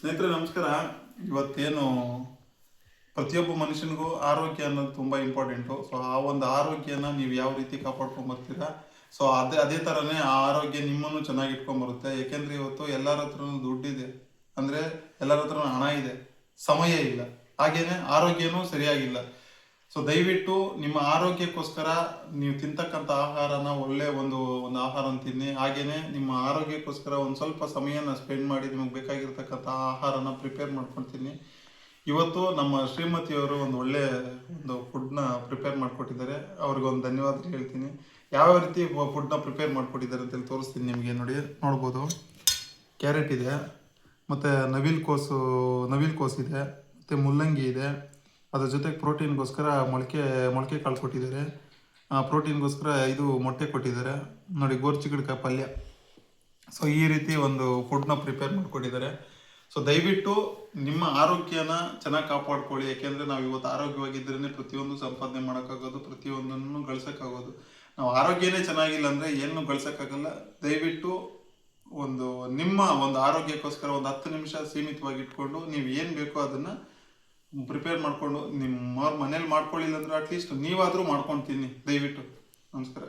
ಸ್ನೇಹಿತರೆ ನಮಸ್ಕಾರ. ಇವತ್ತೇನು ಪ್ರತಿಯೊಬ್ಬ ಮನುಷ್ಯನಿಗೂ ಆರೋಗ್ಯ ಅನ್ನೋದು ತುಂಬ ಇಂಪಾರ್ಟೆಂಟು. ಸೊ ಆ ಒಂದು ಆರೋಗ್ಯನ ನೀವು ಯಾವ ರೀತಿ ಕಾಪಾಡ್ಕೊಂಬರ್ತೀರಾ, ಸೊ ಅದೇ ಥರನೇ ಆ ಆರೋಗ್ಯ ನಿಮ್ಮನ್ನು ಚೆನ್ನಾಗಿ ಇಟ್ಕೊಂಬರುತ್ತೆ. ಏಕೆಂದರೆ ಇವತ್ತು ಎಲ್ಲರ ಹತ್ರನೂ ದುಡ್ಡಿದೆ, ಅಂದರೆ ಎಲ್ಲರ ಹತ್ರನೂ ಹಣ ಇದೆ, ಸಮಯ ಇಲ್ಲ, ಹಾಗೇನೆ ಆರೋಗ್ಯನೂ ಸರಿಯಾಗಿಲ್ಲ. ಸೊ ದಯವಿಟ್ಟು ನಿಮ್ಮ ಆರೋಗ್ಯಕ್ಕೋಸ್ಕರ ನೀವು ತಿಂತಕ್ಕಂಥ ಆಹಾರನ ಒಳ್ಳೆ ಒಂದು ಆಹಾರನ ತಿನ್ನಿ. ಹಾಗೇನೆ ನಿಮ್ಮ ಆರೋಗ್ಯಕ್ಕೋಸ್ಕರ ಒಂದು ಸ್ವಲ್ಪ ಸಮಯನ ಸ್ಪೆಂಡ್ ಮಾಡಿ ನಿಮಗೆ ಬೇಕಾಗಿರ್ತಕ್ಕಂಥ ಆಹಾರನ ಪ್ರಿಪೇರ್ ಮಾಡ್ಕೊಂಡು ತಿನ್ನಿ. ಇವತ್ತು ನಮ್ಮ ಶ್ರೀಮತಿಯವರು ಒಂದು ಫುಡ್ನ ಪ್ರಿಪೇರ್ ಮಾಡಿಕೊಟ್ಟಿದ್ದಾರೆ. ಅವ್ರಿಗೆ ಒಂದು ಧನ್ಯವಾದ ಹೇಳ್ತೀನಿ. ಯಾವ ರೀತಿ ಫುಡ್ನ ಪ್ರಿಪೇರ್ ಮಾಡಿಕೊಟ್ಟಿದ್ದಾರೆ ಅಂತೇಳಿ ತೋರಿಸ್ತೀನಿ ನಿಮಗೆ. ನೋಡ್ಬೋದು, ಕ್ಯಾರೆಟ್ ಇದೆ, ಮತ್ತು ನವಿಲು ಕೋಸು ಇದೆ, ಮತ್ತು ಮುಲ್ಲಂಗಿ ಇದೆ. ಅದ್ರ ಜೊತೆಗೆ ಪ್ರೋಟೀನ್ಗೋಸ್ಕರ ಮೊಳಕೆ ಕಾಳು ಕೊಟ್ಟಿದ್ದಾರೆ. ಪ್ರೋಟೀನ್ಗೋಸ್ಕರ ಇದು ಮೊಟ್ಟೆ ಕೊಟ್ಟಿದ್ದಾರೆ. ನೋಡಿ, ಗೋರ್ಚಿಗಡ್ಕಾಯಿ ಪಲ್ಯ. ಸೊ ಈ ರೀತಿ ಒಂದು ಫುಡ್ನ ಪ್ರಿಪೇರ್ ಮಾಡಿಕೊಟ್ಟಿದ್ದಾರೆ. ಸೊ ದಯವಿಟ್ಟು ನಿಮ್ಮ ಆರೋಗ್ಯನ ಚೆನ್ನಾಗಿ ಕಾಪಾಡ್ಕೊಳ್ಳಿ. ಯಾಕೆಂದರೆ ನಾವು ಇವತ್ತು ಆರೋಗ್ಯವಾಗಿದ್ದರೇ ಪ್ರತಿಯೊಂದು ಸಂಪಾದನೆ ಮಾಡೋಕ್ಕಾಗೋದು, ಪ್ರತಿಯೊಂದನ್ನು ಗಳಿಸೋಕ್ಕಾಗೋದು. ನಾವು ಆರೋಗ್ಯನೇ ಚೆನ್ನಾಗಿಲ್ಲ ಅಂದರೆ ಏನೂ ಗಳಿಸೋಕ್ಕಾಗಲ್ಲ. ದಯವಿಟ್ಟು ನಿಮ್ಮ ಒಂದು ಆರೋಗ್ಯಕ್ಕೋಸ್ಕರ ಒಂದು 10 ನಿಮಿಷ ಸೀಮಿತವಾಗಿ ಇಟ್ಕೊಂಡು ನೀವು ಏನು ಬೇಕೋ ಅದನ್ನು ಪ್ರಿಪೇರ್ ಮಾಡಿಕೊಂಡು ನಿಮ್ಮ ಮನೇಲಿ ಮಾಡ್ಕೊಳ್ಳಿಲ್ಲ ಅಂದರೆ ಅಟ್ಲೀಸ್ಟ್ ನೀವಾದರೂ ಮಾಡ್ಕೊಂಡು ತಿನ್ನಿ ದಯವಿಟ್ಟು. ನಮಸ್ಕಾರ.